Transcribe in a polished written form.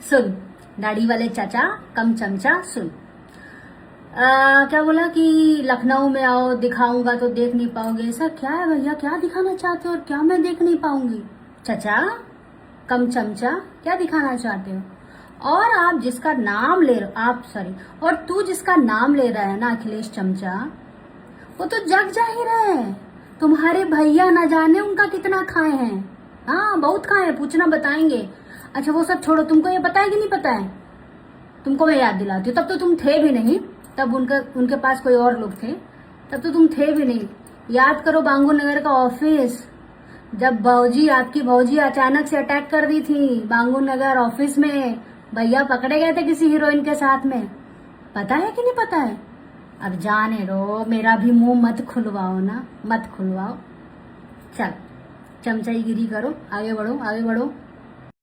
सुन दाढ़ी वाले चाचा कम चमचा सुन। क्या बोला कि लखनऊ में आओ दिखाऊंगा तो देख नहीं पाओगे। ऐसा क्या है भैया, क्या दिखाना चाहते हो और क्या मैं देख नहीं पाऊंगी? चाचा कम चमचा क्या दिखाना चाहते हो? और आप जिसका नाम ले आप सॉरी और तू जिसका नाम ले रहा है ना अखिलेश चमचा, वो तो जग जाहिर है तुम्हारे भैया न जाने उनका कितना खाए हैं। हाँ बहुत खाए हैं, पूछना बताएंगे। अच्छा वो सब छोड़ो, तुमको ये पता है कि नहीं पता है? तुमको मैं याद दिलाती हूँ, तब तो तुम थे भी नहीं, तब उनके पास कोई और लोग थे, तब तो तुम थे भी नहीं। याद करो बांगू नगर का ऑफिस, जब भौजी आपकी भौजी अचानक से अटैक कर दी थी बांगू नगर ऑफिस में, भैया पकड़े गए थे किसी हीरोइन के साथ में। पता है कि नहीं पता है? अब जाने दो, मेरा भी मुंह मत खुलवाओ ना, मत खुलवाओ। चल चमचाईगिरी करो, आगे बढ़ो आगे बढ़ो।